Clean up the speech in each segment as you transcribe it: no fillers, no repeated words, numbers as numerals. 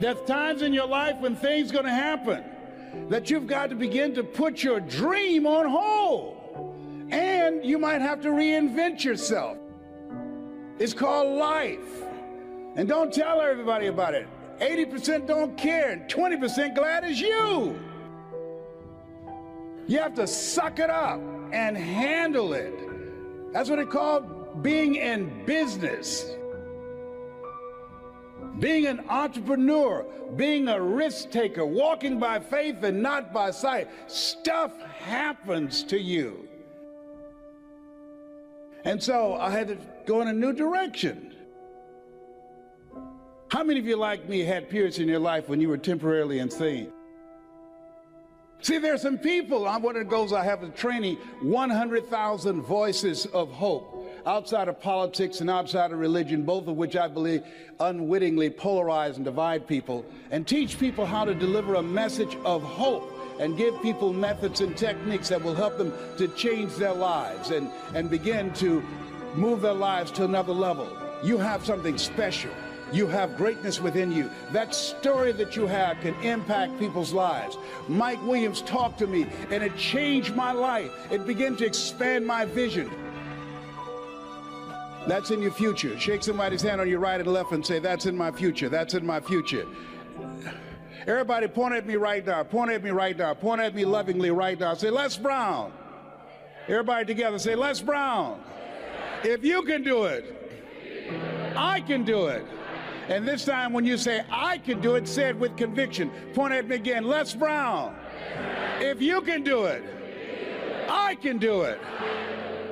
There's times in your life when things are going to happen that you've got to begin to put your dream on hold. And you might have to reinvent yourself. It's called life. And don't tell everybody about it. 80% don't care, and 20% glad it's you. You have to suck it up and handle it. That's what it's called being in business. Being an entrepreneur, being a risk taker, walking by faith and not by sight. Stuff happens to you. And so I had to go in a new direction. How many of you like me had periods in your life when you were temporarily insane? See, there are some people, one of the goals I have is training 100,000 voices of hope outside of politics and outside of religion, both of which I believe unwittingly polarize and divide people, and teach people how to deliver a message of hope and give people methods and techniques that will help them to change their lives and begin to move their lives to another level. You have something special. You have greatness within you. That story that you have can impact people's lives. Mike Williams talked to me, and it changed my life. It began to expand my vision. That's in your future. Shake somebody's hand on your right and left and say, that's in my future. That's in my future. Everybody point at me right now. Point at me right now. Point at me lovingly right now. Say, Les Brown. Everybody together say, Les Brown. If you can do it, I can do it. And this time when you say, I can do it, say it with conviction. Point at me again. Les Brown. If you can do it, I can do it.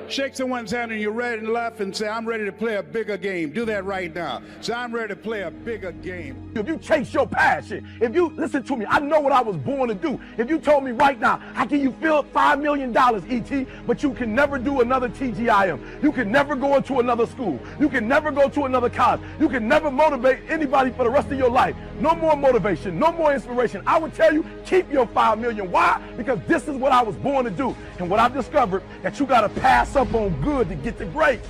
Shake someone's hand on your right and left and say, I'm ready to play a bigger game. Do that right now. Say, I'm ready to play a bigger game. If you chase your passion, if you, listen to me, I know what I was born to do. If you told me right now, I give you $5 million, E.T., but you can never do another TGIM. You can never go into another school. You can never go to another college. You can never motivate anybody for the rest of your life. No more motivation, no more inspiration. I would tell you, keep your $5 million. Why? Because this is what I was born to do. And what I've discovered, that you got to pass up on good to get to great.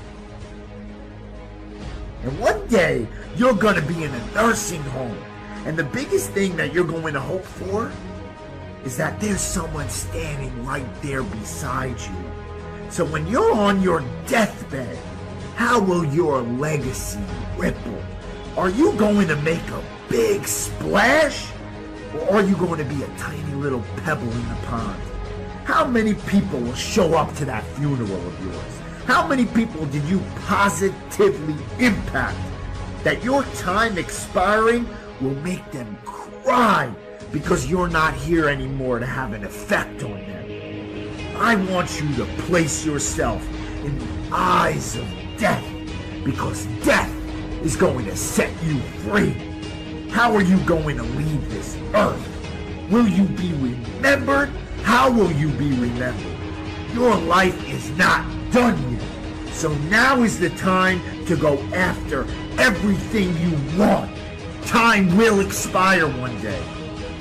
And one day, you're going to be in a nursing home. And the biggest thing that you're going to hope for is that there's someone standing right there beside you. So when you're on your deathbed, how will your legacy ripple? Are you going to make a big splash? Or are you going to be a tiny little pebble in the pond? How many people will show up to that funeral of yours? How many people did you positively impact that your time expiring will make them cry because you're not here anymore to have an effect on them? I want you to place yourself in the eyes of death, because death is going to set you free. How are you going to leave this earth? Will you be remembered? How will you be remembered? Your life is not done yet. So now is the time to go after everything you want. Time will expire one day.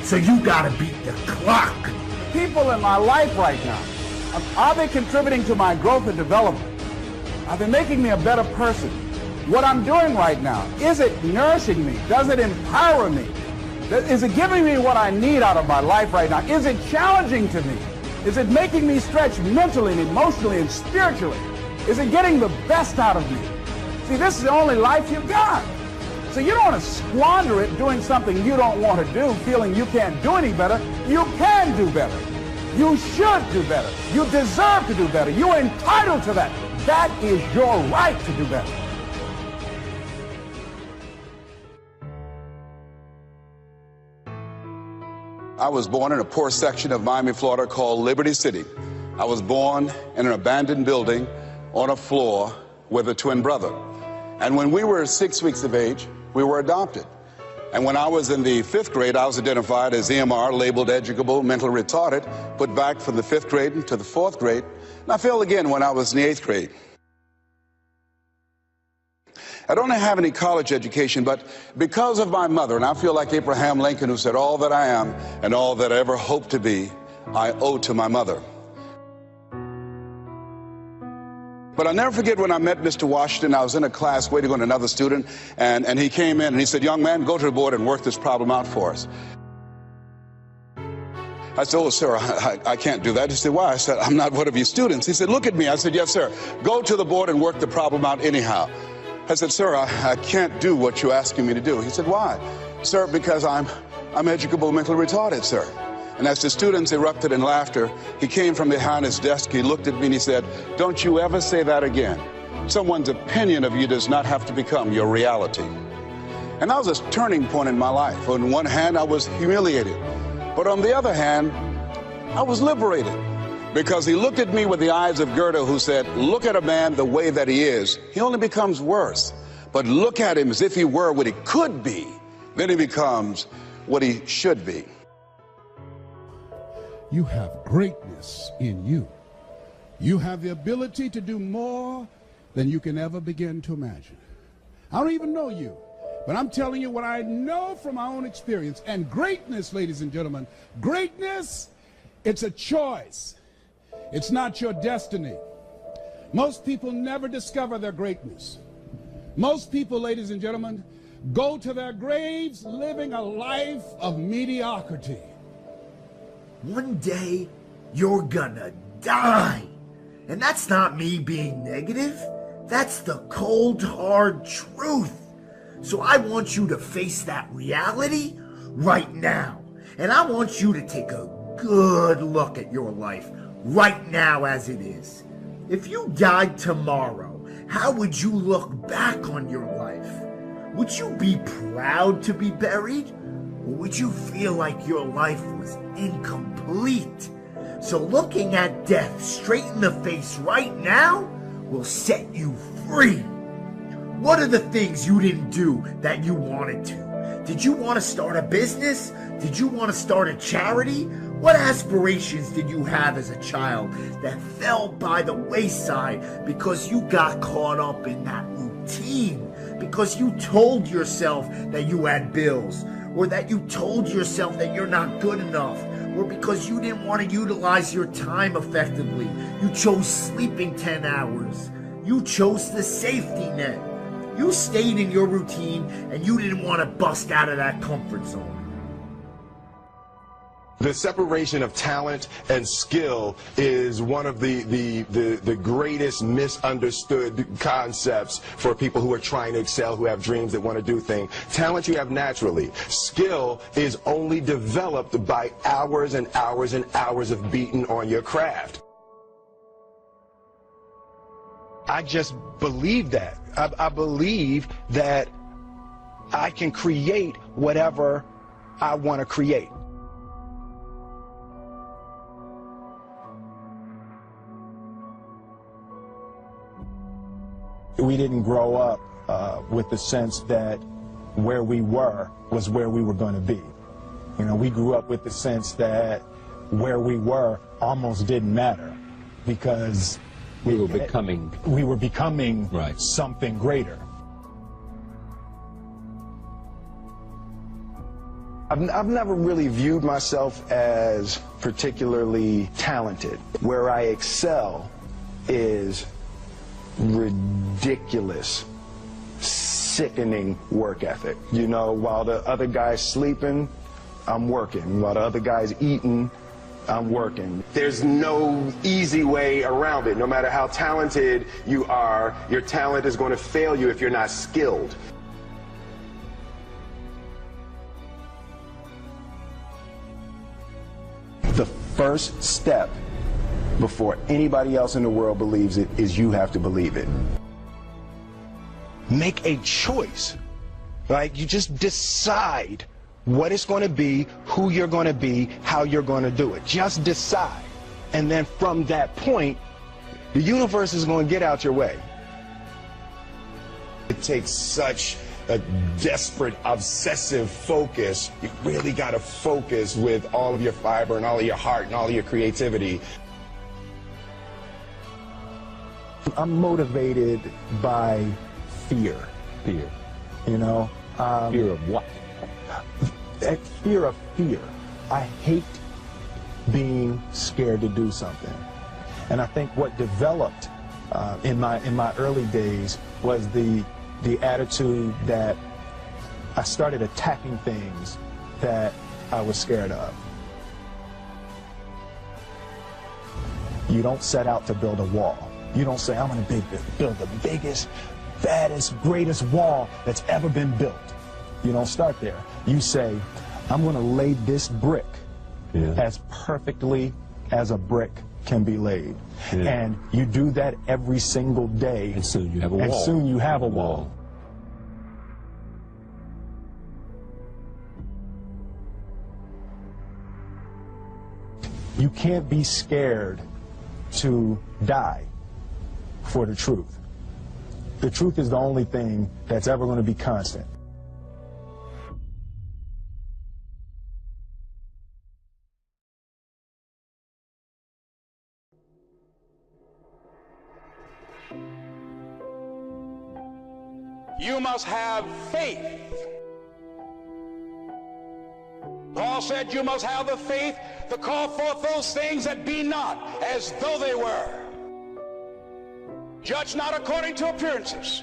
So you gotta beat the clock. People in my life right now, are they contributing to my growth and development? Are they making me a better person? What I'm doing right now, is it nourishing me? Does it empower me? Is it giving me what I need out of my life right now? Is it challenging to me? Is it making me stretch mentally and emotionally and spiritually? Is it getting the best out of me? See, this is the only life you've got. So you don't want to squander it doing something you don't want to do, feeling you can't do any better. You can do better. You should do better. You deserve to do better. You're entitled to that. That is your right to do better. I was born in a poor section of Miami, Florida called Liberty City. I was born in an abandoned building on a floor with a twin brother. And when we were 6 weeks of age, we were adopted. And when I was in the 5th grade, I was identified as EMR, labeled educable, mentally retarded, put back from the 5th grade into the 4th grade. And I failed again when I was in the 8th grade. I don't have any college education, but because of my mother, and I feel like Abraham Lincoln, who said, all that I am and all that I ever hope to be, I owe to my mother. But I'll never forget when I met Mr. Washington. I was in a class waiting on another student, and he came in and he said, "Young man, go to the board and work this problem out for us." I said, "Oh, sir, I can't do that." He said, "Why?" I said, "I'm not one of your students." He said, "Look at me." I said, "Yes, sir. Go to the board and work the problem out anyhow." I said, "Sir, I can't do what you're asking me to do." He said, "Why?" "Sir, because I'm educable mentally retarded, sir." And as the students erupted in laughter, he came from behind his desk, he looked at me and he said, "Don't you ever say that again. Someone's opinion of you does not have to become your reality." And that was a turning point in my life. On one hand, I was humiliated. But on the other hand, I was liberated. Because he looked at me with the eyes of Goethe, who said, "Look at a man the way that he is. He only becomes worse. But look at him as if he were what he could be. Then he becomes what he should be." You have greatness in you. You have the ability to do more than you can ever begin to imagine. I don't even know you, but I'm telling you what I know from my own experience. And greatness, ladies and gentlemen, greatness, it's a choice. It's not your destiny. Most people never discover their greatness. Most people, ladies and gentlemen, go to their graves living a life of mediocrity. One day, you're gonna die. And that's not me being negative. That's the cold, hard truth. So I want you to face that reality right now. And I want you to take a good look at your life right now as it is. If you died tomorrow, how would you look back on your life? Would you be proud to be buried? Or would you feel like your life was incomplete? So looking at death straight in the face right now will set you free. What are the things you didn't do that you wanted to? Did you want to start a business? Did you want to start a charity? What aspirations did you have as a child that fell by the wayside because you got caught up in that routine? Because you told yourself that you had bills, or that you told yourself that you're not good enough, or because you didn't want to utilize your time effectively. You chose sleeping 10 hours. You chose the safety net. You stayed in your routine and you didn't want to bust out of that comfort zone. The separation of talent and skill is one of the greatest misunderstood concepts for people who are trying to excel, who have dreams that want to do things. Talent you have naturally. Skill is only developed by hours and hours and hours of beating on your craft. I just believe that. I believe that I can create whatever I want to create. We didn't grow up with the sense that where we were was where we were going to be. You know, we grew up with the sense that where we were almost didn't matter because we were becoming right. Something greater. I've never really viewed myself as particularly talented. Where I excel is ridiculous, sickening work ethic. You know, while the other guy's sleeping, I'm working. While the other guy's eating, I'm working. There's no easy way around it. No matter how talented you are, your talent is going to fail you if you're not skilled. The first step before anybody else in the world believes it is you have to believe it. Make a choice. Like, you just decide what it's going to be, who you're going to be, how you're going to do it. Just decide. And then from that point, the universe is going to get out your way. It takes such a desperate, obsessive focus. You really got to focus with all of your fiber and all of your heart and all of your creativity. I'm motivated by fear. Fear. You know? Fear of what? Fear of fear. I hate being scared to do something. And I think what developed in my early days was the attitude that I started attacking things that I was scared of. You don't set out to build a wall. You don't say, I'm going to build the biggest, fattest, greatest wall that's ever been built. You don't start there. You say, I'm going to lay this brick as perfectly as a brick can be laid. And you do that every single day. And soon you have a wall. And soon you have a wall. You can't be scared to die for the truth. The truth is the only thing that's ever going to be constant. You must have faith. Paul said you must have the faith to call forth those things that be not as though they were. Judge not according to appearances.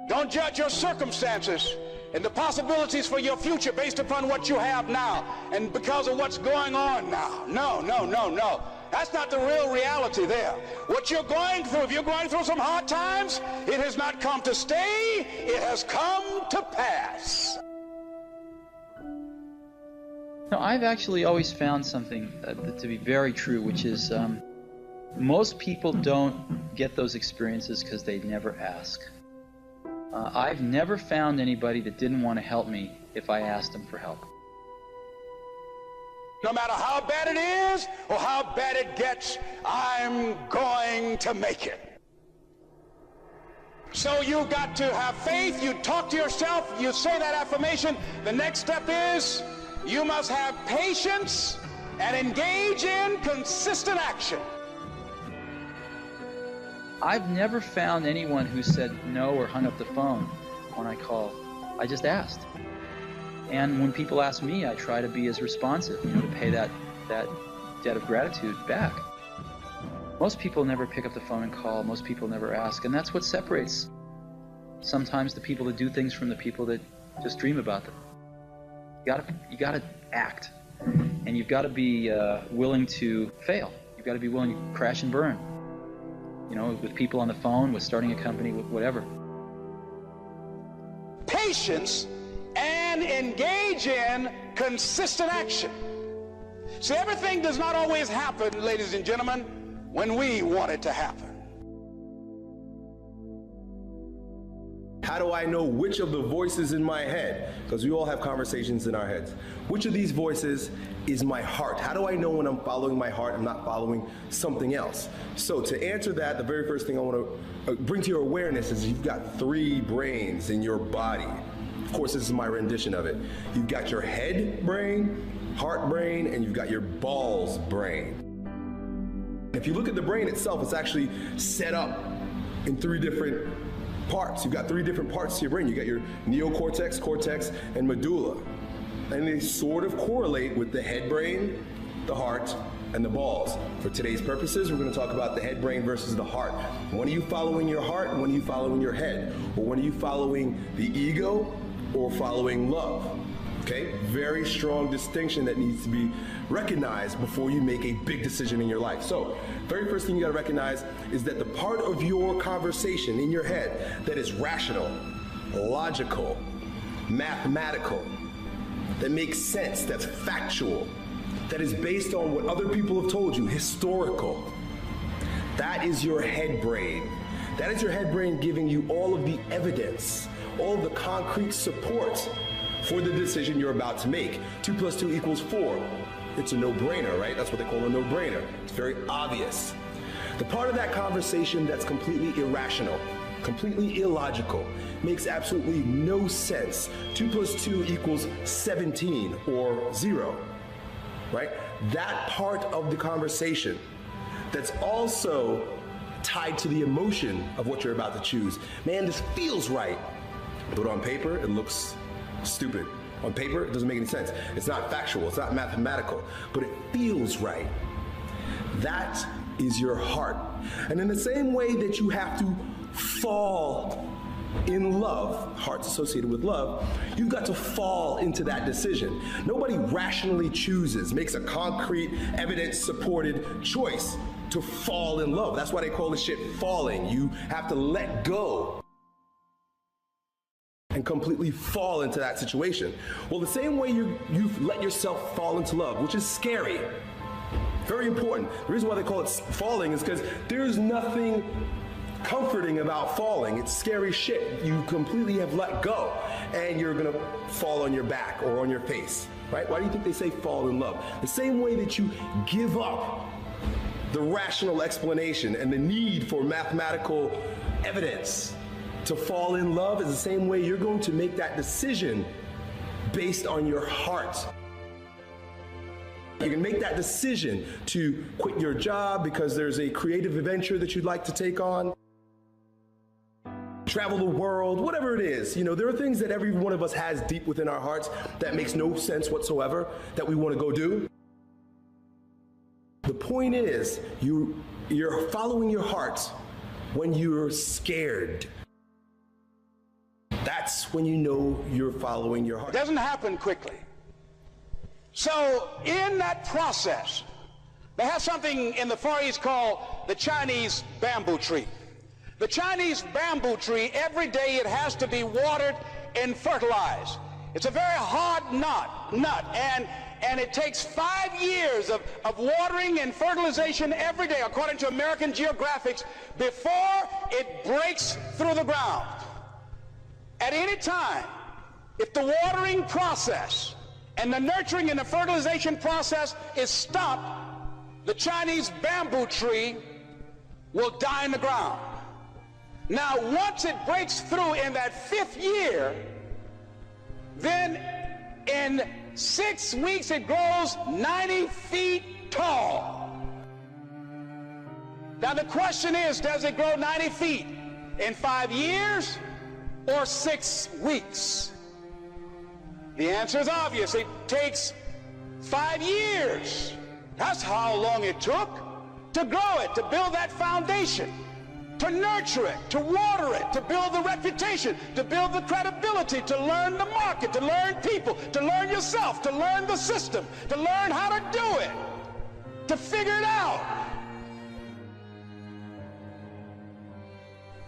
Don't judge your circumstances and the possibilities for your future based upon what you have now and because of what's going on now. No, no, no, no. That's not the real reality there. What you're going through, if you're going through some hard times, it has not come to stay, it has come to pass. No, I've actually always found something to be very true, which is most people don't get those experiences because they never ask. I've never found anybody that didn't want to help me if I asked them for help. No matter how bad it is or how bad it gets, I'm going to make it. So you got to have faith. You talk to yourself. You say that affirmation. The next step is you must have patience and engage in consistent action. I've never found anyone who said no or hung up the phone when I called. I just asked. And when people ask me, I try to be as responsive, to pay that debt of gratitude back. Most people never pick up the phone and call. Most people never ask. And that's what separates sometimes the people that do things from the people that just dream about them. You gotta act. And you've got to be willing to fail. You've got to be willing to crash and burn. With people on the phone, with starting a company, with whatever. Patience and engage in consistent action. See, everything does not always happen, ladies and gentlemen, when we want it to happen. How do I know which of the voices in my head, because we all have conversations in our heads, which of these voices is my heart? How do I know when I'm following my heart and not following something else? So to answer that, the very first thing I want to bring to your awareness is you've got 3 brains in your body. Of course, this is my rendition of it. You've got your head brain, heart brain, and you've got your balls brain. If you look at the brain itself, it's actually set up in 3 different parts. You've got 3 different parts to your brain. You got your neocortex, cortex, and medulla. And they sort of correlate with the head brain, the heart, and the balls. For today's purposes, we're going to talk about the head brain versus the heart. When are you following your heart and when are you following your head? Or when are you following the ego or following love? Okay, very strong distinction that needs to be recognized before you make a big decision in your life. So, very first thing you gotta recognize is that the part of your conversation in your head that is rational, logical, mathematical, that makes sense, that's factual, that is based on what other people have told you, historical, that is your head brain. That is your head brain giving you all of the evidence, all of the concrete support for the decision you're about to make. 2 + 2 = 4. It's a no-brainer, right? That's what they call a no-brainer. It's very obvious. The part of that conversation that's completely irrational, completely illogical, makes absolutely no sense. 2 + 2 = 17 or 0, right? That part of the conversation that's also tied to the emotion of what you're about to choose. Man, this feels right. But on paper, it looks stupid. On paper, it doesn't make any sense. It's not factual, it's not mathematical, but it feels right. That is your heart. And in the same way that you have to fall in love, heart's associated with love, you've got to fall into that decision. Nobody rationally chooses, makes a concrete, evidence-supported choice to fall in love. That's why they call this shit falling. You have to let go and completely fall into that situation. Well, the same way you've let yourself fall into love, which is scary, very important. The reason why they call it falling is because there's nothing comforting about falling. It's scary shit. You completely have let go and you're gonna fall on your back or on your face, right? Why do you think they say fall in love? The same way that you give up the rational explanation and the need for mathematical evidence to fall in love is the same way you're going to make that decision based on your heart. You can make that decision to quit your job because there's a creative adventure that you'd like to take on, travel the world, whatever it is. You know, there are things that every one of us has deep within our hearts that makes no sense whatsoever that we want to go do. The point is, you're following your heart when you're scared. That's when you know you're following your heart. It doesn't happen quickly. So in that process, they have something in the Far East called the Chinese bamboo tree. The Chinese bamboo tree, every day it has to be watered and fertilized. It's a very hard nut, and it takes 5 years of watering and fertilization every day, according to American Geographics, before it breaks through the ground. At any time, if the watering process and the nurturing and the fertilization process is stopped, the Chinese bamboo tree will die in the ground. Now, once it breaks through in that 5th year, then in 6 weeks it grows 90 feet tall. Now the question is, does it grow 90 feet in 5 years or 6 weeks? The answer is obvious. It takes 5 years. That's how long it took to grow it, to build that foundation, to nurture it, to water it, to build the reputation, to build the credibility, to learn the market, to learn people, to learn yourself, to learn the system, to learn how to do it, to figure it out.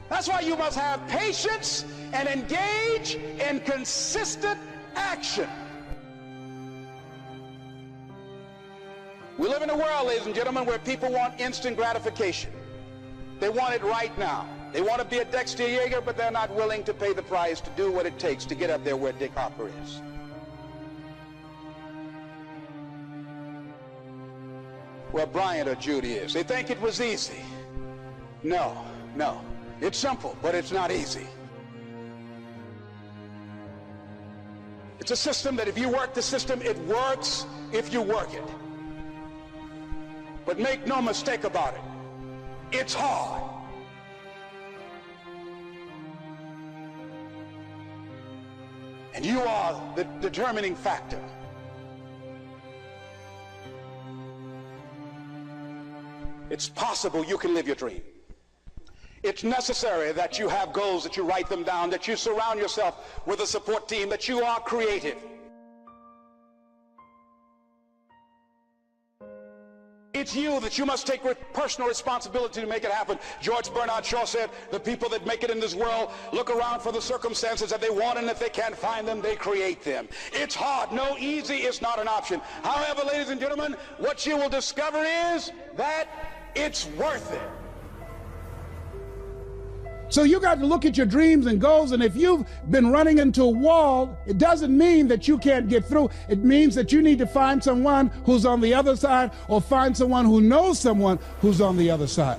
That's why you must have patience and engage in consistent action. We live in a world, ladies and gentlemen, where people want instant gratification. They want it right now. They want to be a Dexter Yeager, but they're not willing to pay the price to do what it takes to get up there where Dick Harper is. Where Bryant or Judy is. They think it was easy. No. It's simple, but it's not easy. It's a system that if you work the system, it works if you work it. But make no mistake about it, it's hard. And you are the determining factor. It's possible you can live your dream. It's necessary that you have goals, that you write them down, that you surround yourself with a support team, that you are creative. It's you that you must take personal responsibility to make it happen. George Bernard Shaw said, the people that make it in this world look around for the circumstances that they want, and if they can't find them, they create them. It's hard. No, easy is not an option. However, ladies and gentlemen, what you will discover is that it's worth it. So you got to look at your dreams and goals, and if you've been running into a wall, it doesn't mean that you can't get through. It means that you need to find someone who's on the other side, or find someone who knows someone who's on the other side.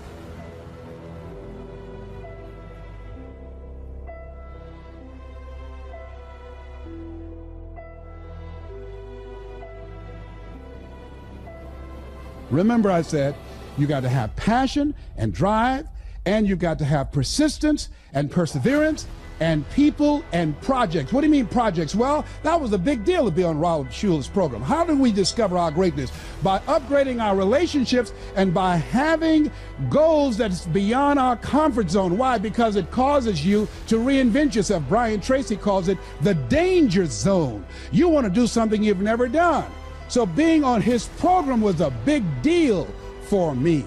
Remember, I said you got to have passion and drive, and you've got to have persistence and perseverance, and people and projects. What do you mean projects? Well, that was a big deal to be on Raul Schuler's program. How do we discover our greatness? By upgrading our relationships and by having goals that's beyond our comfort zone. Why? Because it causes you to reinvent yourself. Brian Tracy calls it the danger zone. You want to do something you've never done. So being on his program was a big deal for me.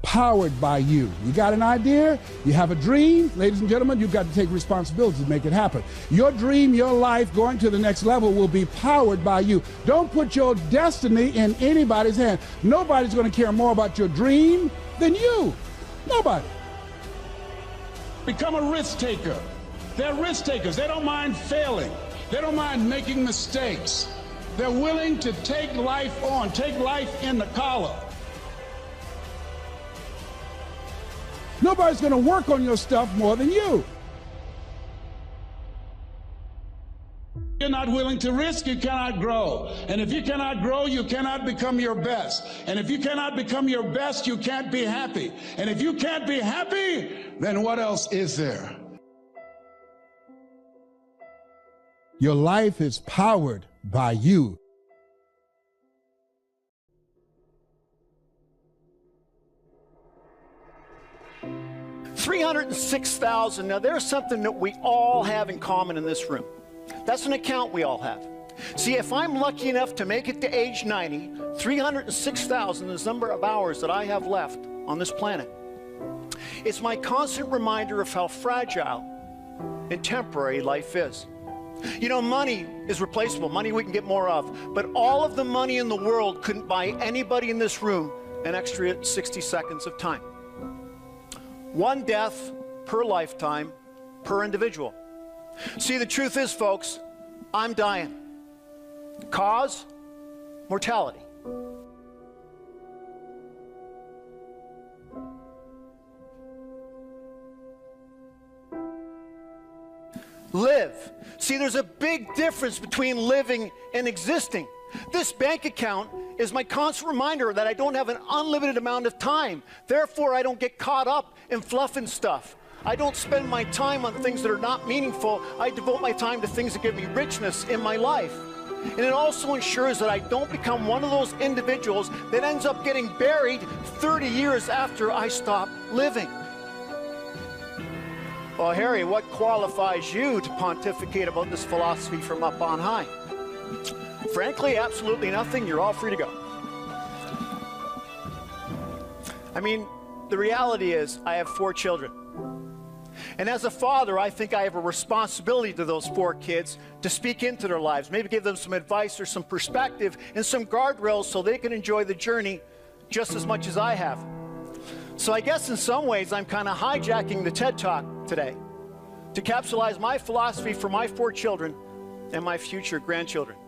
Powered by you. You got an idea? You have a dream? Ladies and gentlemen, you've got to take responsibility to make it happen. Your dream, your life going to the next level will be powered by you. Don't put your destiny in anybody's hand. Nobody's going to care more about your dream than you. Nobody. Become a risk taker. They're risk takers. They don't mind failing. They don't mind making mistakes. They're willing to take life on, take life in the collar. Nobody's going to work on your stuff more than you. If you're not willing to risk, you cannot grow. And if you cannot grow, you cannot become your best. And if you cannot become your best, you can't be happy. And if you can't be happy, then what else is there? Your life is powered by you. $306,000. Now, there's something that we all have in common in this room. That's an account we all have. See, if I'm lucky enough to make it to age 90, 306,000 is the number of hours that I have left on this planet. It's my constant reminder of how fragile and temporary life is. You know, money is replaceable. Money we can get more of. But all of the money in the world couldn't buy anybody in this room an extra 60 seconds of time. One death per lifetime, per individual. See, the truth is, folks, I'm dying. Cause? Mortality. Live. See, there's a big difference between living and existing. This bank account is my constant reminder that I don't have an unlimited amount of time. Therefore, I don't get caught up in fluffing stuff. I don't spend my time on things that are not meaningful. I devote my time to things that give me richness in my life. And it also ensures that I don't become one of those individuals that ends up getting buried 30 years after I stop living. Well, Harry, what qualifies you to pontificate about this philosophy from up on high? Frankly, absolutely nothing. You're all free to go. I mean, the reality is I have 4 children. And as a father, I think I have a responsibility to those 4 kids to speak into their lives, maybe give them some advice or some perspective and some guardrails so they can enjoy the journey just as much as I have. So I guess in some ways I'm kind of hijacking the TED Talk today to capsulize my philosophy for my 4 children and my future grandchildren.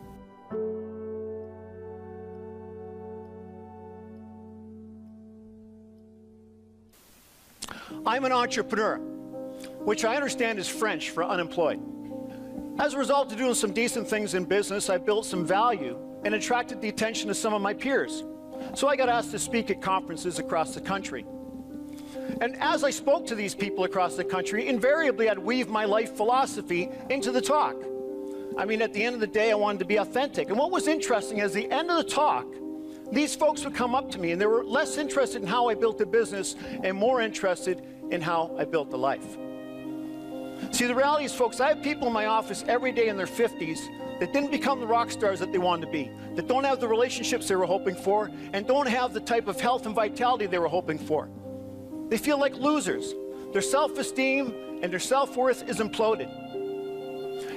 I'm an entrepreneur, which I understand is French for unemployed. As a result of doing some decent things in business, I built some value and attracted the attention of some of my peers. So I got asked to speak at conferences across the country. And as I spoke to these people across the country, invariably I'd weave my life philosophy into the talk. I mean, at the end of the day, I wanted to be authentic. And what was interesting is, at the end of the talk, these folks would come up to me and they were less interested in how I built a business and more interested in how I built a life. See, the reality is, folks, I have people in my office every day in their 50s that didn't become the rock stars that they wanted to be, that don't have the relationships they were hoping for, and don't have the type of health and vitality they were hoping for. They feel like losers. Their self-esteem and their self-worth is imploded.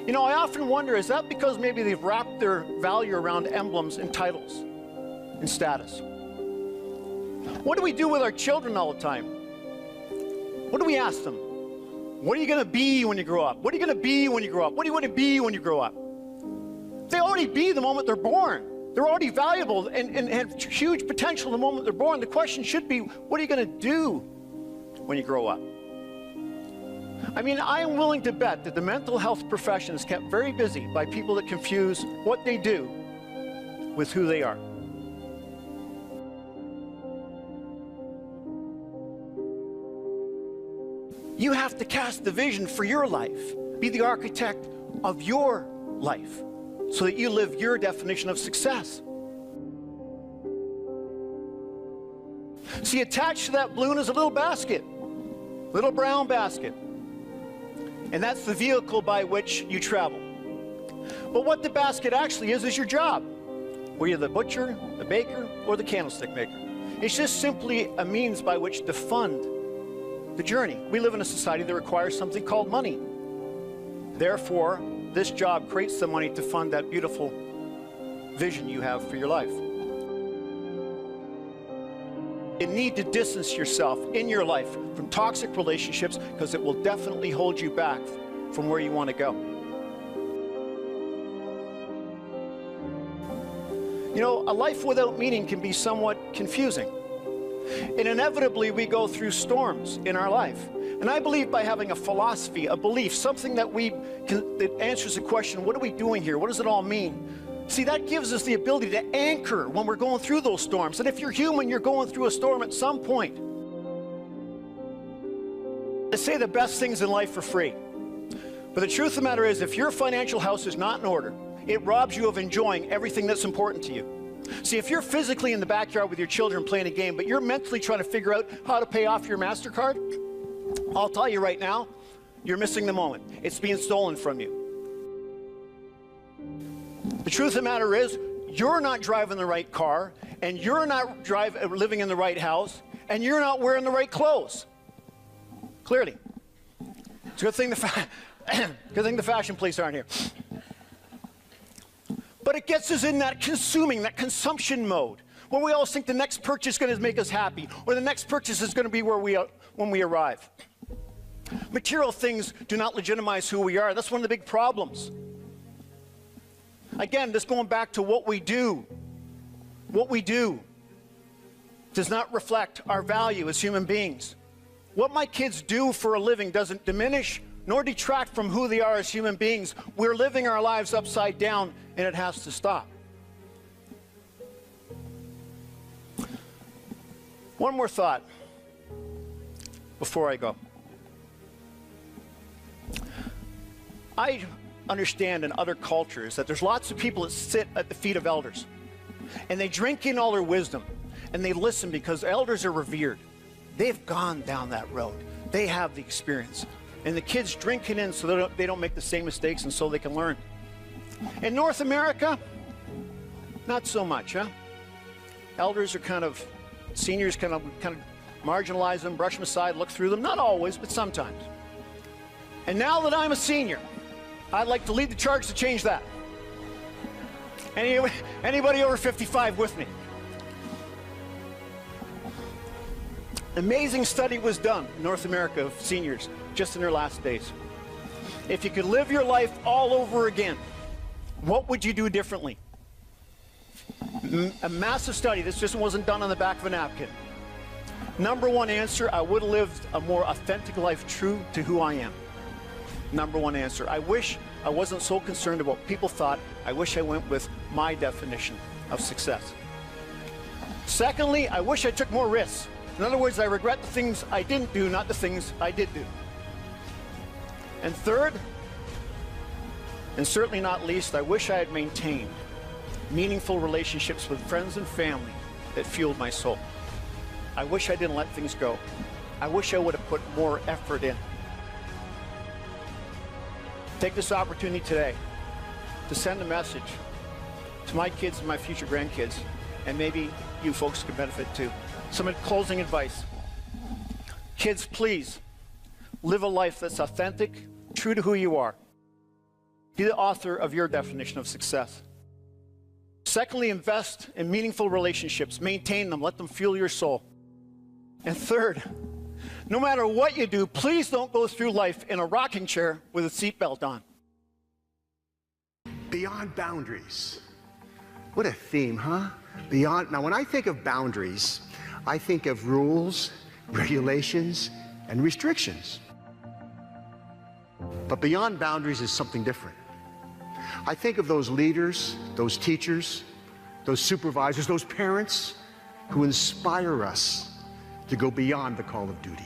You know, I often wonder, is that because maybe they've wrapped their value around emblems and titles and status? What do we do with our children all the time? What do we ask them? What are you going to be when you grow up? What are you going to be when you grow up? What do you want to be when you grow up? They already be the moment they're born. They're already valuable and have huge potential the moment they're born. The question should be, what are you going to do when you grow up? I mean, I am willing to bet that the mental health profession is kept very busy by people that confuse what they do with who they are. You have to cast the vision for your life. Be the architect of your life so that you live your definition of success. See, attached to that balloon is a little basket, little brown basket. And that's the vehicle by which you travel. But what the basket actually is your job. Whether you're the butcher, the baker, or the candlestick maker. It's just simply a means by which to fund the journey. We live in a society that requires something called money. Therefore, this job creates the money to fund that beautiful vision you have for your life. You need to distance yourself in your life from toxic relationships because it will definitely hold you back from where you want to go. You know, a life without meaning can be somewhat confusing. And inevitably, we go through storms in our life. And I believe by having a philosophy, a belief, something that that answers the question, what are we doing here? What does it all mean? See, that gives us the ability to anchor when we're going through those storms. And if you're human, you're going through a storm at some point. They say the best things in life are free. But the truth of the matter is, if your financial house is not in order, it robs you of enjoying everything that's important to you. See, if you're physically in the backyard with your children playing a game, but you're mentally trying to figure out how to pay off your MasterCard, I'll tell you right now, you're missing the moment. It's being stolen from you. The truth of the matter is, you're not driving the right car, and you're not living in the right house, and you're not wearing the right clothes. Clearly. It's a good thing the fashion police aren't here. But it gets us in that consumption mode, where we always think the next purchase is going to make us happy, or the next purchase is going to be where we are when we arrive. Material things do not legitimize who we are. That's one of the big problems. Again, this going back to what we do. What we do does not reflect our value as human beings. What my kids do for a living doesn't diminish nor detract from who they are as human beings. We're living our lives upside down, and it has to stop. One more thought before I go. I understand in other cultures that there's lots of people that sit at the feet of elders, and they drink in all their wisdom, and they listen because elders are revered. They've gone down that road. They have the experience. And the kids drinking in so they don't make the same mistakes, and so they can learn. In North America, not so much, huh? Elders are seniors kind of marginalize them, brush them aside, look through them. Not always, but sometimes. And now that I'm a senior, I'd like to lead the charge to change that. Anybody over 55 with me? Amazing study was done in North America of seniors just in their last days. If you could live your life all over again, what would you do differently? A massive study. This just wasn't done on the back of a napkin. Number one answer, I would have lived a more authentic life true to who I am. Number one answer. I wish I wasn't so concerned about what people thought. I wish I went with my definition of success. Secondly, I wish I took more risks. In other words, I regret the things I didn't do, not the things I did do. And third, and certainly not least, I wish I had maintained meaningful relationships with friends and family that fueled my soul. I wish I didn't let things go. I wish I would have put more effort in. Take this opportunity today to send a message to my kids and my future grandkids, and maybe you folks can benefit too. Some closing advice. Kids, please live a life that's authentic, true to who you are. Be the author of your definition of success. Secondly, invest in meaningful relationships. Maintain them. Let them fuel your soul. And third, no matter what you do, please don't go through life in a rocking chair with a seatbelt on. Beyond boundaries. What a theme, huh? Beyond. Now, when I think of boundaries, I think of rules, regulations, and restrictions. But beyond boundaries is something different. I think of those leaders, those teachers, those supervisors, those parents who inspire us to go beyond the call of duty.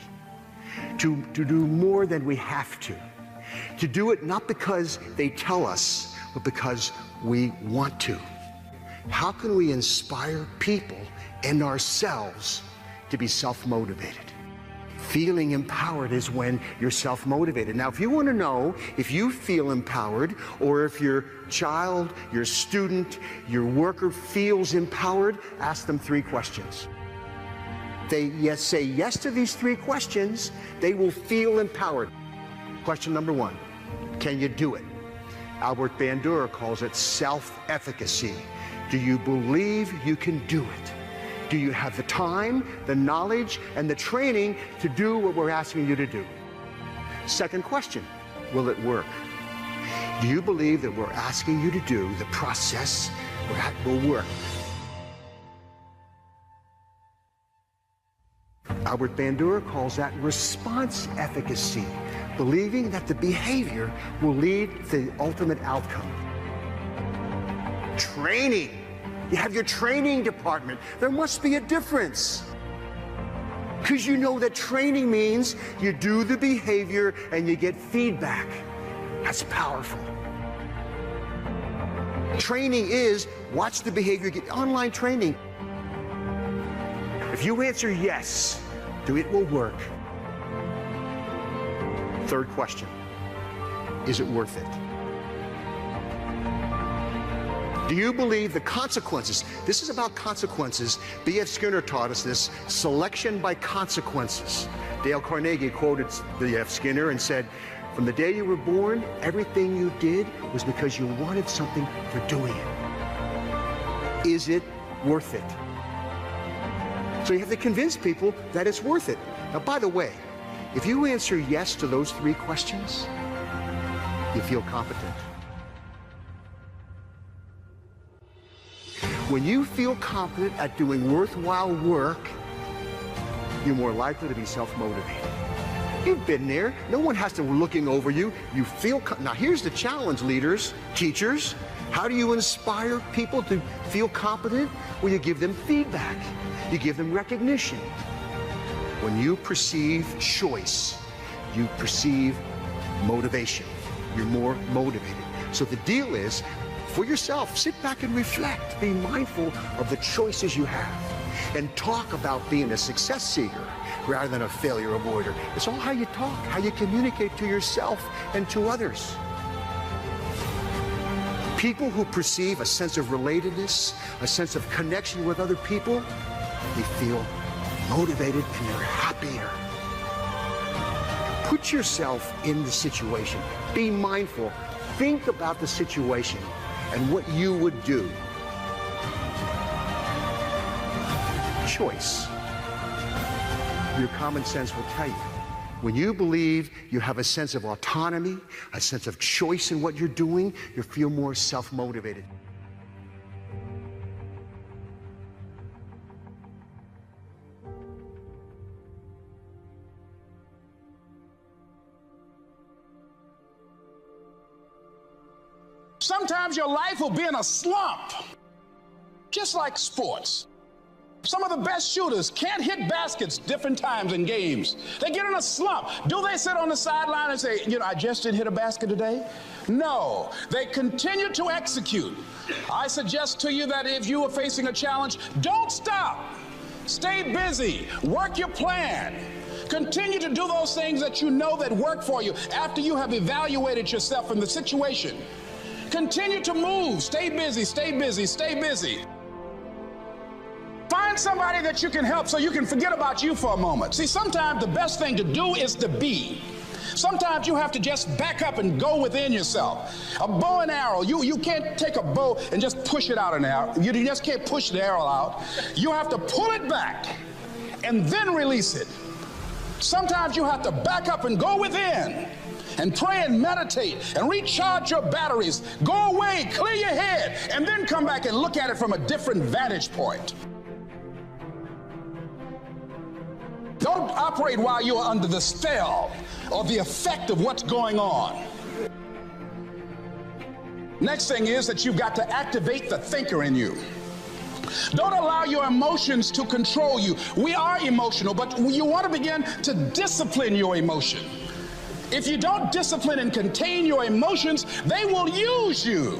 to do more than we have to do it not because they tell us, but because we want to. How can we inspire people and ourselves to be self-motivated? Feeling empowered is when you're self-motivated. Now, if you want to know if you feel empowered, or if your child, your student, your worker feels empowered, ask them 3 questions. They say yes to these 3 questions, they will feel empowered. Question number 1, can you do it? Albert Bandura calls it self-efficacy. Do you believe you can do it? Do you have the time, the knowledge, and the training to do what we're asking you to do? Second question, will it work? Do you believe that we're asking you to do the process that will work? Albert Bandura calls that response efficacy, believing that the behavior will lead to the ultimate outcome. Training. You have your training department. There must be a difference. Because you know that training means you do the behavior and you get feedback. That's powerful. Training is watch the behavior, get online training. If you answer yes, it will work. Third question, is it worth it? Do you believe the consequences? This is about consequences. B.F. Skinner taught us this, selection by consequences. Dale Carnegie quoted B.F. Skinner and said, from the day you were born, everything you did was because you wanted something for doing it. Is it worth it? So you have to convince people that it's worth it. Now, by the way, if you answer yes to those 3 questions, you feel competent. When you feel confident at doing worthwhile work, you're more likely to be self-motivated. You've been there. No one has to be looking over you. You feel, now here's the challenge, leaders, teachers. How do you inspire people to feel competent? Well, you give them feedback. You give them recognition. When you perceive choice, you perceive motivation. You're more motivated. So the deal is, for yourself, sit back and reflect. Be mindful of the choices you have. And talk about being a success seeker rather than a failure avoider. It's all how you talk, how you communicate to yourself and to others. People who perceive a sense of relatedness, a sense of connection with other people, they feel motivated and they're happier. Put yourself in the situation. Be mindful. Think about the situation and what you would do. Choice. Your common sense will tell you. When you believe you have a sense of autonomy, a sense of choice in what you're doing, you feel more self-motivated. Sometimes your life will be in a slump, just like sports. Some of the best shooters can't hit baskets different times in games. They get in a slump. Do they sit on the sideline and say, you know, I just didn't hit a basket today? No, they continue to execute. I suggest to you that if you are facing a challenge, don't stop. Stay busy. Work your plan. Continue to do those things that you know that work for you after you have evaluated yourself in the situation. Continue to move. Stay busy, stay busy, stay busy. Find somebody that you can help so you can forget about you for a moment. See, sometimes the best thing to do is to be. Sometimes you have to just back up and go within yourself. A bow and arrow, you can't take a bow and just push it out an arrow. You just can't push the arrow out. You have to pull it back and then release it. Sometimes you have to back up and go within and pray and meditate and recharge your batteries. Go away, clear your head, and then come back and look at it from a different vantage point. Don't operate while you're under the spell or the effect of what's going on. Next thing is that you've got to activate the thinker in you. Don't allow your emotions to control you. We are emotional, but you want to begin to discipline your emotion. If you don't discipline and contain your emotions, they will use you.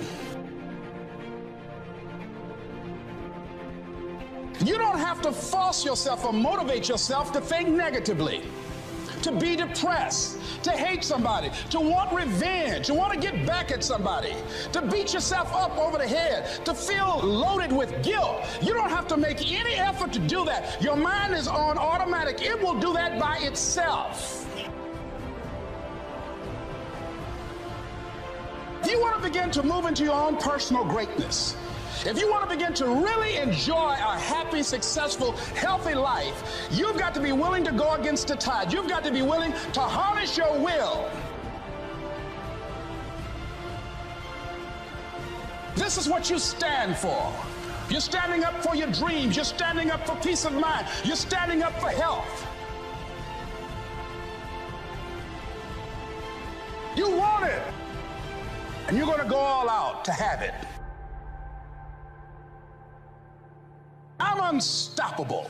You don't have to force yourself or motivate yourself to think negatively, to be depressed, to hate somebody, to want revenge, to want to get back at somebody, to beat yourself up over the head, to feel loaded with guilt. You don't have to make any effort to do that. Your mind is on automatic. It will do that by itself. If you want to begin to move into your own personal greatness, if you want to begin to really enjoy a happy, successful, healthy life, you've got to be willing to go against the tide. You've got to be willing to harness your will. This is what you stand for. You're standing up for your dreams. You're standing up for peace of mind. You're standing up for health. You want it, and you're going to go all out to have it. I'm unstoppable.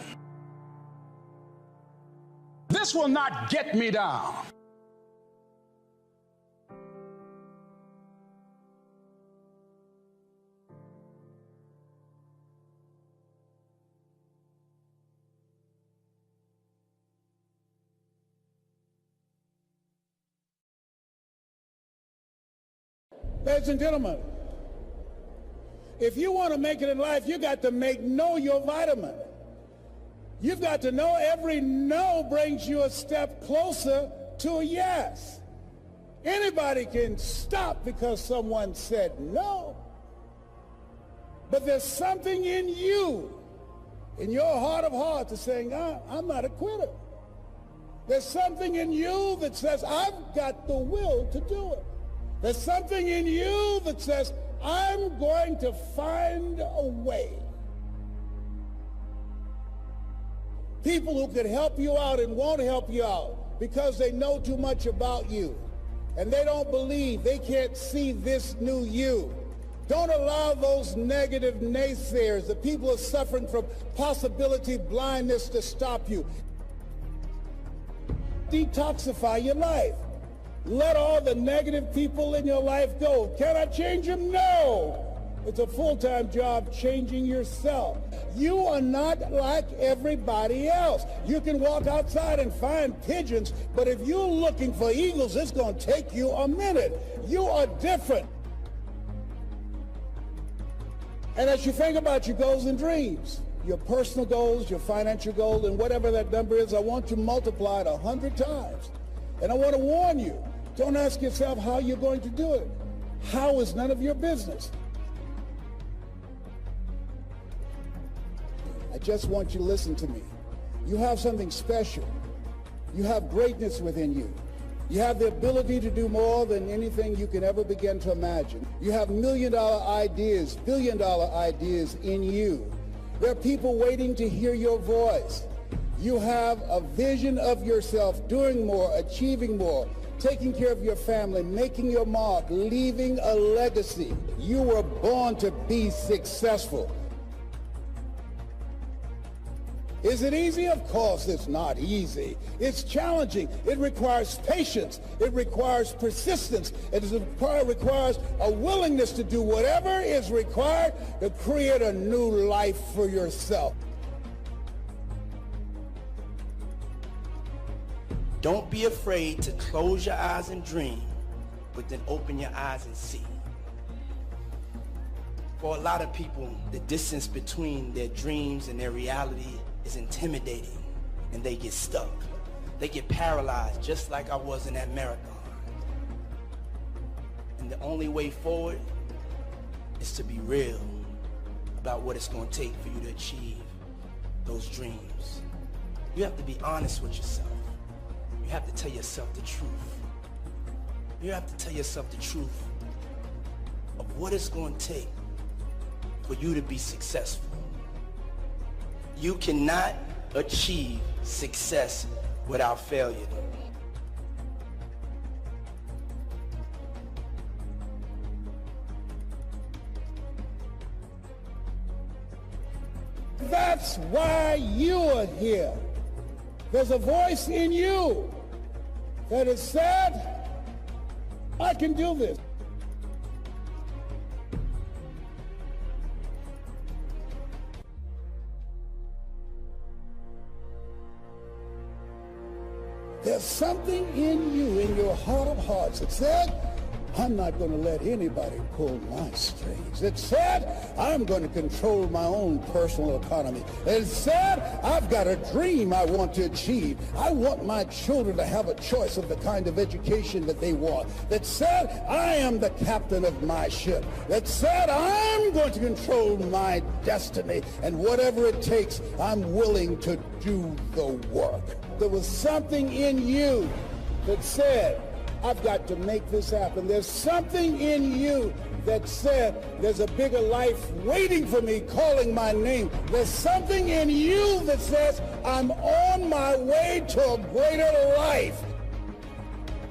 This will not get me down. Ladies and gentlemen, if you want to make it in life, you got to know your vitamin. You've got to know every no brings you a step closer to a yes. Anybody can stop because someone said no. But there's something in you, in your heart of hearts, that's saying, I'm not a quitter. There's something in you that says, I've got the will to do it. There's something in you that says, I'm going to find a way. People who can help you out and won't help you out because they know too much about you and they don't believe, they can't see this new you. Don't allow those negative naysayers, the people who are suffering from possibility blindness, to stop you. Detoxify your life. Let all the negative people in your life go. Can I change them? No. It's a full-time job changing yourself. You are not like everybody else. You can walk outside and find pigeons, but if you're looking for eagles, it's going to take you a minute. You are different. And as you think about your goals and dreams, your personal goals, your financial goals, and whatever that number is, I want you to multiply it 100 times. And I want to warn you, don't ask yourself how you're going to do it. How is none of your business. I just want you to listen to me. You have something special. You have greatness within you. You have the ability to do more than anything you can ever begin to imagine. You have million-dollar ideas, billion-dollar ideas in you. There are people waiting to hear your voice. You have a vision of yourself doing more, achieving more, taking care of your family, making your mark, leaving a legacy. You were born to be successful. Is it easy? Of course it's not easy. It's challenging. It requires patience. It requires persistence. It requires a willingness to do whatever is required to create a new life for yourself. Don't be afraid to close your eyes and dream, but then open your eyes and see. For a lot of people, the distance between their dreams and their reality is intimidating, and they get stuck. They get paralyzed, just like I was in that marathon. And the only way forward is to be real about what it's going to take for you to achieve those dreams. You have to be honest with yourself. You have to tell yourself the truth. You have to tell yourself the truth of what it's going to take for you to be successful. You cannot achieve success without failure. that's why you are here. There's a voice in you that has said, I can do this. There's something in you, in your heart of hearts, that said, I'm not going to let anybody pull my strings. It said, I'm going to control my own personal economy. It said, I've got a dream I want to achieve. I want my children to have a choice of the kind of education that they want. That said, I am the captain of my ship. That said, I'm going to control my destiny. And whatever it takes, I'm willing to do the work. There was something in you that said, I've got to make this happen. There's something in you that said, there's a bigger life waiting for me, calling my name. There's something in you that says, I'm on my way to a greater life.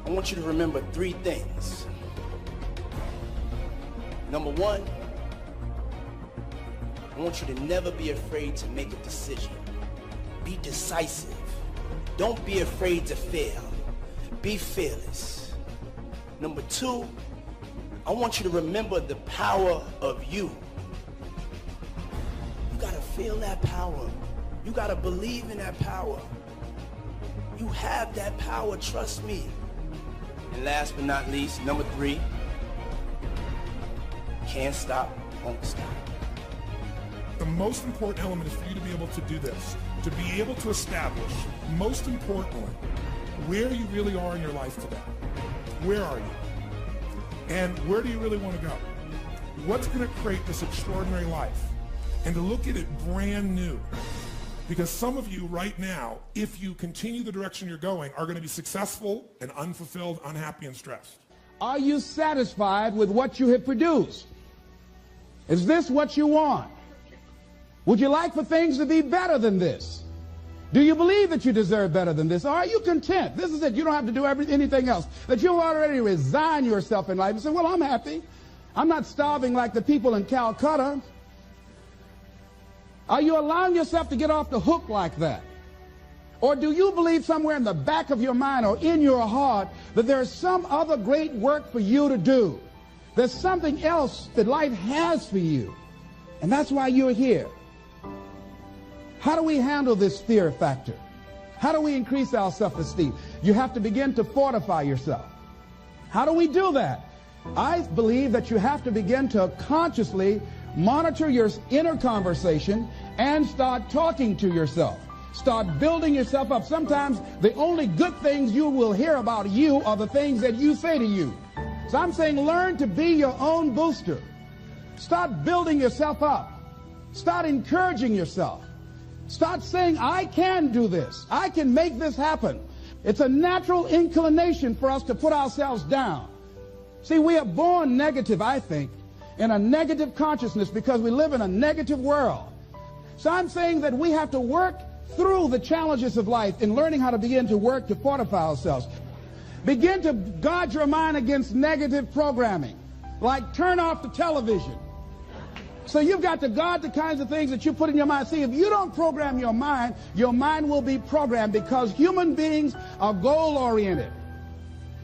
I want you to remember 3 things. Number 1, I want you to never be afraid to make a decision. Be decisive. Don't be afraid to fail. Be fearless. Number 2, I want you to remember the power of you. You gotta feel that power. You gotta believe in that power. You have that power, trust me. And last but not least, number 3, can't stop, won't stop. The most important element is for you to be able to do this, to be able to establish, most importantly, where you really are in your life today. Where are you? And where do you really want to go? What's going to create this extraordinary life? And to look at it brand new. Because some of you right now, if you continue the direction you're going, are going to be successful and unfulfilled, unhappy, and stressed. Are you satisfied with what you have produced? Is this what you want? Would you like for things to be better than this? Do you believe that you deserve better than this? Or are you content? This is it. You don't have to do anything else. That you'll already resign yourself in life and say, well, I'm happy. I'm not starving like the people in Calcutta. Are you allowing yourself to get off the hook like that? Or do you believe somewhere in the back of your mind or in your heart that there's some other great work for you to do? There's something else that life has for you. And that's why you're here. How do we handle this fear factor? How do we increase our self-esteem? You have to begin to fortify yourself. How do we do that? I believe that you have to begin to consciously monitor your inner conversation and start talking to yourself. Start building yourself up. Sometimes the only good things you will hear about you are the things that you say to you. So I'm saying learn to be your own booster. Start building yourself up. Start encouraging yourself. Start saying, I can do this. I can make this happen. It's a natural inclination for us to put ourselves down. See, we are born negative, I think, in a negative consciousness because we live in a negative world. So I'm saying that we have to work through the challenges of life in learning how to begin to work to fortify ourselves. Begin to guard your mind against negative programming, like turn off the television. So you've got to guard the kinds of things that you put in your mind. See, if you don't program your mind will be programmed because human beings are goal-oriented.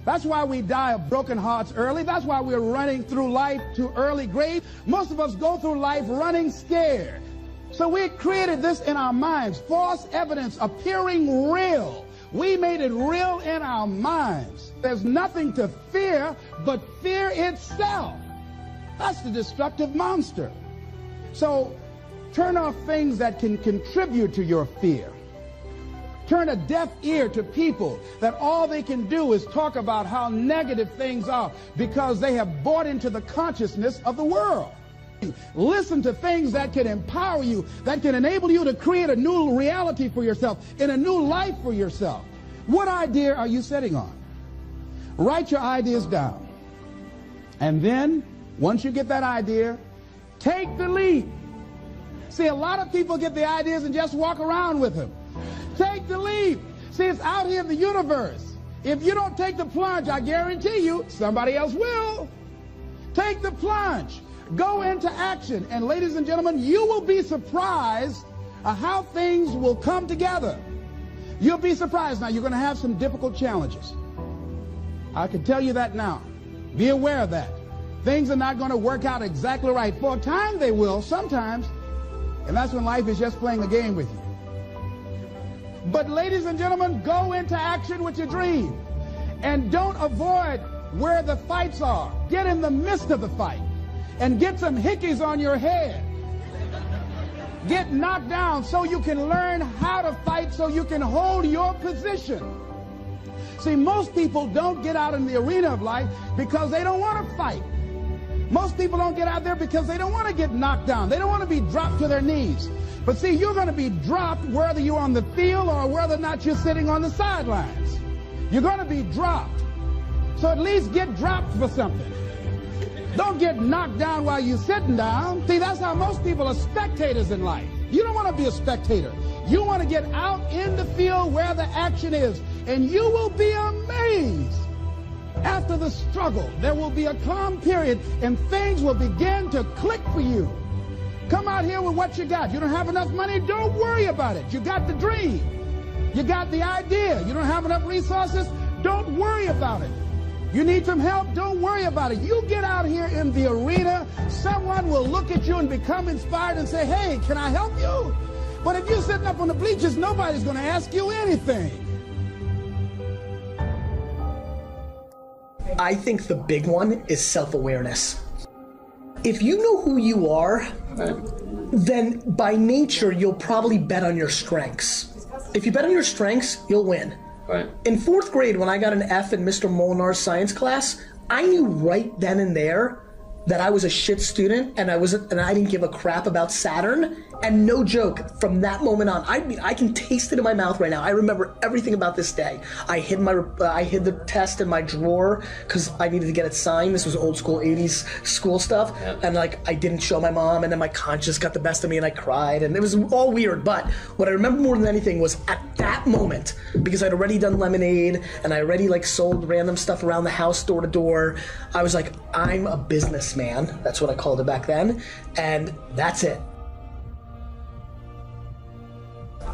That's why we die of broken hearts early. That's why we're running through life to early grave. Most of us go through life running scared. So we created this in our minds, false evidence appearing real. We made it real in our minds. There's nothing to fear but fear itself. That's the destructive monster. So turn off things that can contribute to your fear. Turn a deaf ear to people that all they can do is talk about how negative things are because they have bought into the consciousness of the world. Listen to things that can empower you, that can enable you to create a new reality for yourself and a new life for yourself. What idea are you sitting on? Write your ideas down. And then, once you get that idea, take the leap. See, a lot of people get the ideas and just walk around with them. Take the leap. See, it's out here in the universe. If you don't take the plunge, I guarantee you, somebody else will. Take the plunge. Go into action. And ladies and gentlemen, you will be surprised how things will come together. You'll be surprised. Now, you're going to have some difficult challenges. I can tell you that now. Be aware of that. Things are not going to work out exactly right. For a time they will, sometimes. And that's when life is just playing a game with you. But ladies and gentlemen, go into action with your dream. And don't avoid where the fights are. Get in the midst of the fight. And get some hickeys on your head. Get knocked down so you can learn how to fight, so you can hold your position. See, most people don't get out in the arena of life because they don't want to fight. Most people don't get out there because they don't want to get knocked down. They don't want to be dropped to their knees. But see, you're going to be dropped whether you're on the field or whether or not you're sitting on the sidelines. You're going to be dropped. So at least get dropped for something. Don't get knocked down while you're sitting down. See, that's how most people are spectators in life. You don't want to be a spectator. You want to get out in the field where the action is. And you will be amazed. After the struggle, there will be a calm period and things will begin to click for you. Come out here with what you got. You don't have enough money? Don't worry about it. You got the dream. You got the idea. You don't have enough resources? Don't worry about it. You need some help? Don't worry about it. You get out here in the arena, someone will look at you and become inspired and say, hey, can I help you? But if you're sitting up on the bleachers, nobody's going to ask you anything. I think the big one is self-awareness. If you know who you are, then by nature, you'll probably bet on your strengths. If you bet on your strengths, you'll win. Right. In 4th grade, when I got an F in Mr. Molinar's science class, I knew right then and there that I was a shit student and I didn't give a crap about Saturn. And no joke, from that moment on, I can taste it in my mouth right now. I remember everything about this day. I hid the test in my drawer because I needed to get it signed. This was old school 80s school stuff. Yeah. And I didn't show my mom, and then my conscience got the best of me and I cried, and it was all weird. But what I remember more than anything was at that moment, because I'd already done lemonade and I already sold random stuff around the house door to door, I was like, I'm a businessman. That's what I called it back then. And that's it.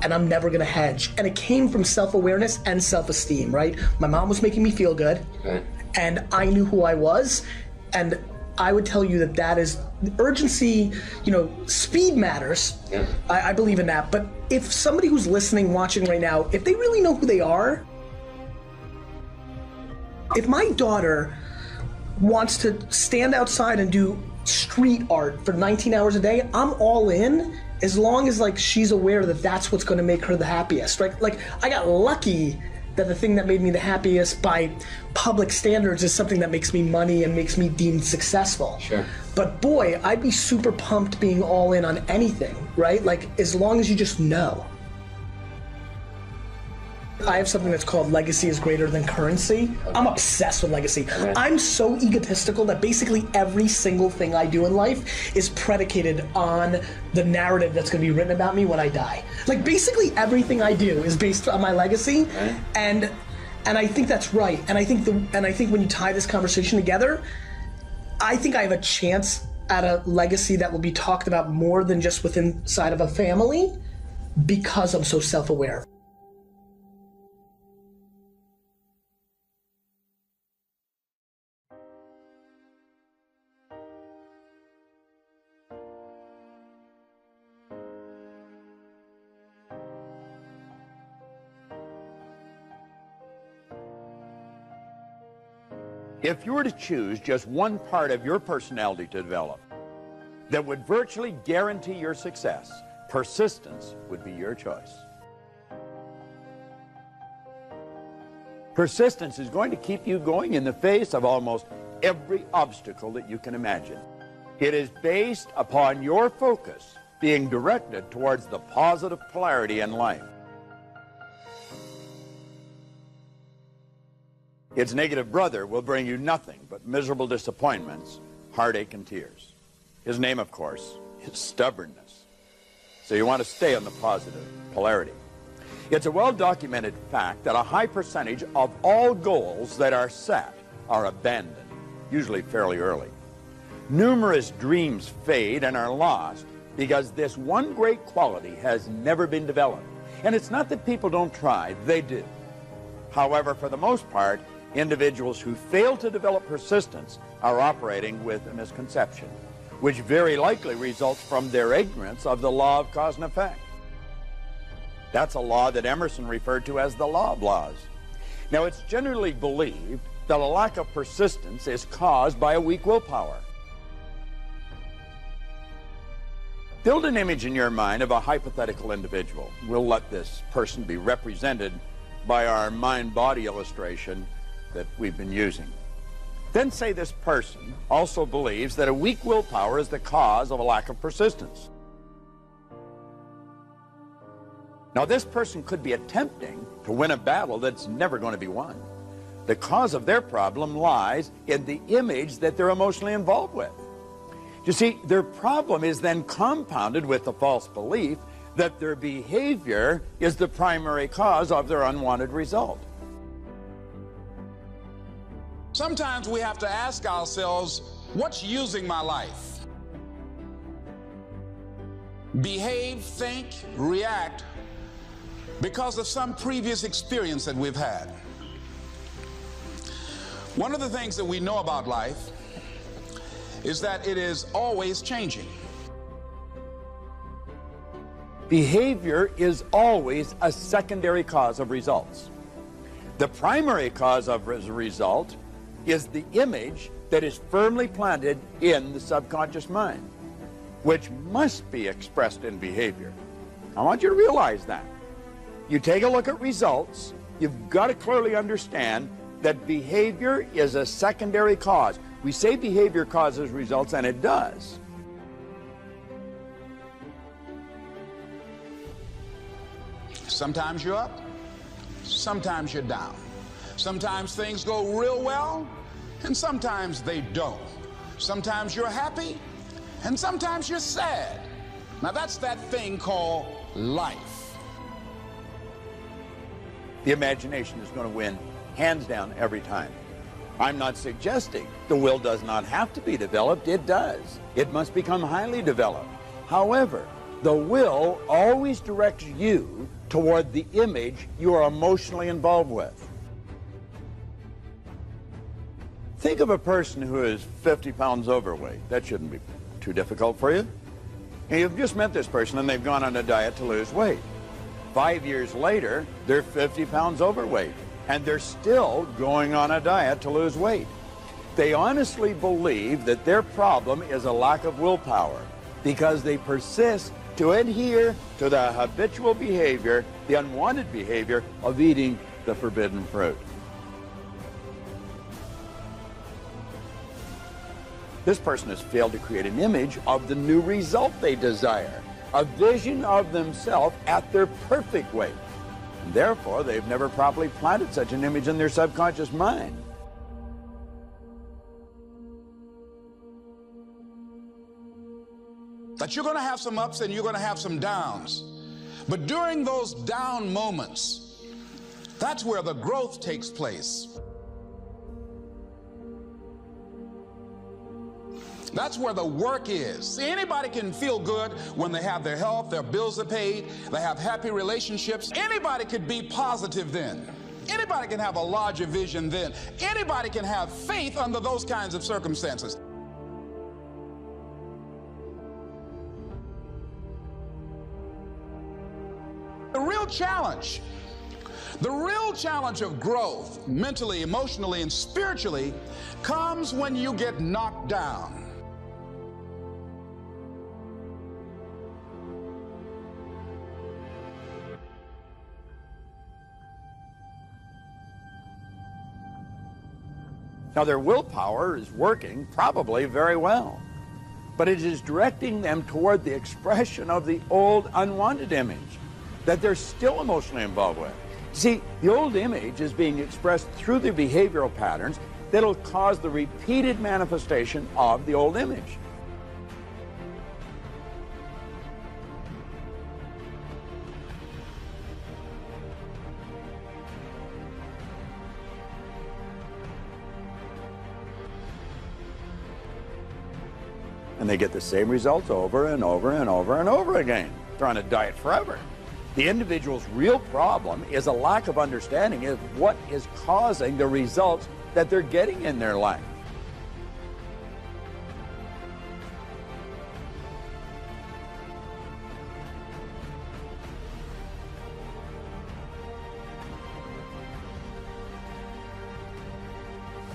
And I'm never gonna hedge. And it came from self-awareness and self-esteem, right? My mom was making me feel good, right, and I knew who I was, and I would tell you that is urgency, speed matters. Yeah. I believe in that, but if somebody who's listening, watching right now, if they really know who they are, if my daughter wants to stand outside and do street art for 19 hours a day, I'm all in. As long as she's aware that that's what's going to make her the happiest, right? I got lucky that the thing that made me the happiest by public standards is something that makes me money and makes me deemed successful. Sure. But boy, I'd be super pumped being all in on anything, right? As long as you just know. I have something that's called legacy is greater than currency. I'm obsessed with legacy. Okay. I'm so egotistical that basically every single thing I do in life is predicated on the narrative that's going to be written about me when I die. Basically everything I do is based on my legacy, okay, and I think that's right. And I think when you tie this conversation together, I think I have a chance at a legacy that will be talked about more than just within inside of a family, because I'm so self-aware. If you were to choose just one part of your personality to develop that would virtually guarantee your success, persistence would be your choice. Persistence is going to keep you going in the face of almost every obstacle that you can imagine. It is based upon your focus being directed towards the positive polarity in life. Its negative brother will bring you nothing but miserable disappointments, heartache, and tears. His name, of course, is stubbornness. So you want to stay on the positive polarity. It's a well-documented fact that a high percentage of all goals that are set are abandoned, usually fairly early. Numerous dreams fade and are lost because this one great quality has never been developed. And it's not that people don't try, they do. However, for the most part, individuals who fail to develop persistence are operating with a misconception, which very likely results from their ignorance of the law of cause and effect. That's a law that Emerson referred to as the law of laws. Now, it's generally believed that a lack of persistence is caused by a weak willpower. Build an image in your mind of a hypothetical individual. We'll let this person be represented by our mind-body illustration that we've been using. Then say this person also believes that a weak willpower is the cause of a lack of persistence. Now, this person could be attempting to win a battle that's never going to be won. The cause of their problem lies in the image that they're emotionally involved with. You see, their problem is then compounded with the false belief that their behavior is the primary cause of their unwanted result. Sometimes we have to ask ourselves, what's using my life? Behave, think, react because of some previous experience that we've had. One of the things that we know about life is that it is always changing. Behavior is always a secondary cause of results. The primary cause of a result is the image that is firmly planted in the subconscious mind, which must be expressed in behavior. I want you to realize that. You take a look at results, you've got to clearly understand that behavior is a secondary cause. We say behavior causes results, and it does. Sometimes you're up, sometimes you're down. Sometimes things go real well, and sometimes they don't. Sometimes you're happy, and sometimes you're sad. Now that's that thing called life. The imagination is going to win hands down every time. I'm not suggesting the will does not have to be developed. It does. It must become highly developed. However, the will always directs you toward the image you are emotionally involved with. Think of a person who is 50 pounds overweight. That shouldn't be too difficult for you. And you've just met this person and they've gone on a diet to lose weight. 5 years later, they're 50 pounds overweight, and they're still going on a diet to lose weight. They honestly believe that their problem is a lack of willpower because they persist to adhere to the habitual behavior, the unwanted behavior of eating the forbidden fruit. This person has failed to create an image of the new result they desire, a vision of themselves at their perfect weight. And therefore, they've never properly planted such an image in their subconscious mind. That you're going to have some ups and you're going to have some downs. But during those down moments, that's where the growth takes place. That's where the work is. See, anybody can feel good when they have their health, their bills are paid, they have happy relationships. Anybody could be positive then. Anybody can have a larger vision then. Anybody can have faith under those kinds of circumstances. The real challenge of growth, mentally, emotionally, and spiritually, comes when you get knocked down. Now, their willpower is working probably very well, but it is directing them toward the expression of the old unwanted image that they're still emotionally involved with. See, the old image is being expressed through their behavioral patterns that'll cause the repeated manifestation of the old image. And they get the same results over and over and over and over again. They're on a diet forever. The individual's real problem is a lack of understanding of what is causing the results that they're getting in their life.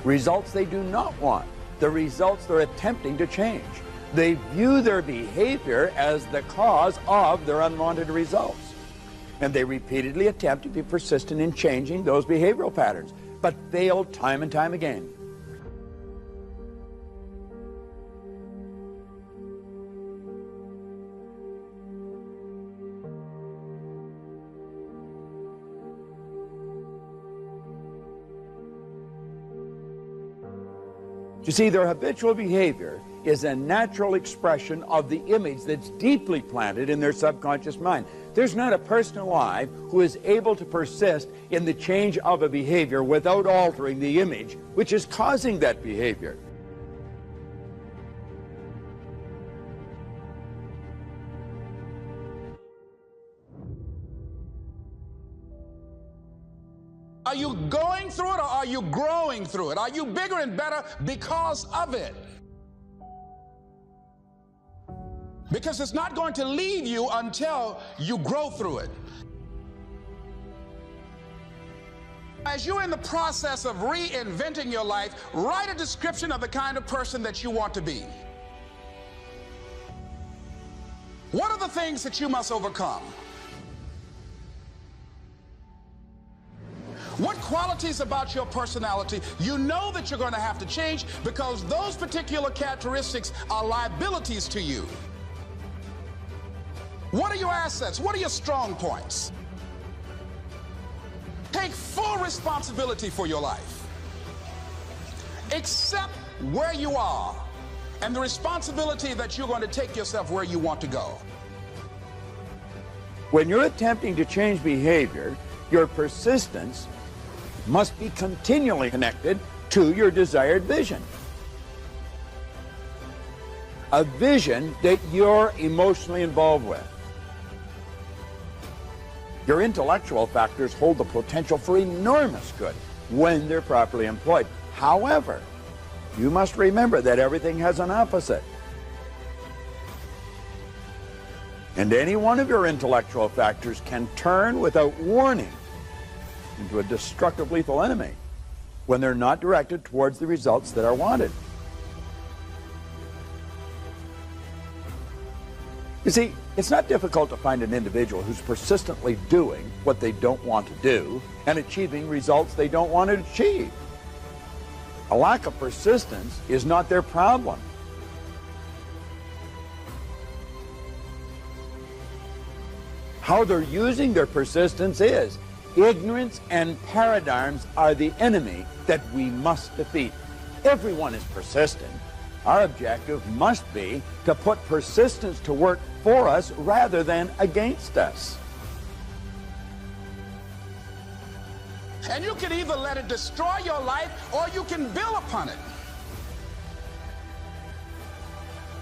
Results they do not want, the results they're attempting to change. They view their behavior as the cause of their unwanted results. And they repeatedly attempt to be persistent in changing those behavioral patterns, but fail time and time again. You see, their habitual behavior is a natural expression of the image that's deeply planted in their subconscious mind. There's not a person alive who is able to persist in the change of a behavior without altering the image which is causing that behavior. Are you going through it or are you growing through it? Are you bigger and better because of it? Because it's not going to leave you until you grow through it. As you're in the process of reinventing your life, write a description of the kind of person that you want to be. What are the things that you must overcome? What qualities about your personality you know that you're going to have to change because those particular characteristics are liabilities to you? What are your assets? What are your strong points? Take full responsibility for your life. Accept where you are and the responsibility that you're going to take yourself where you want to go. When you're attempting to change behavior, your persistence must be continually connected to your desired vision. A vision that you're emotionally involved with. Your intellectual factors hold the potential for enormous good when they're properly employed. However, you must remember that everything has an opposite. And any one of your intellectual factors can turn without warning into a destructive, lethal enemy when they're not directed towards the results that are wanted. You see, it's not difficult to find an individual who's persistently doing what they don't want to do and achieving results they don't want to achieve. A lack of persistence is not their problem. How they're using their persistence is. Ignorance and paradigms are the enemy that we must defeat. Everyone is persistent. Our objective must be to put persistence to work for us rather than against us. And you can either let it destroy your life or you can build upon it.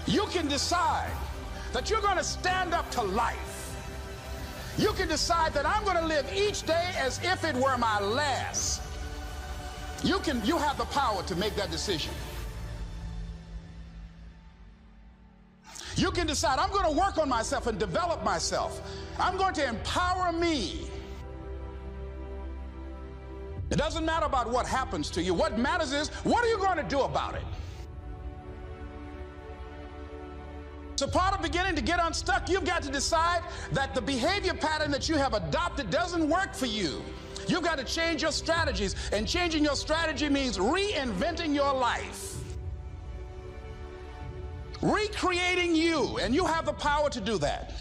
You can decide that you're going to stand up to life. You can decide that I'm going to live each day as if it were my last. You have the power to make that decision. You can decide I'm going to work on myself and develop myself. I'm going to empower me. It doesn't matter about what happens to you. What matters is, what are you going to do about it? So part of beginning to get unstuck, you've got to decide that the behavior pattern that you have adopted doesn't work for you. You've got to change your strategies, and changing your strategy means reinventing your life. Recreating you, and you have the power to do that.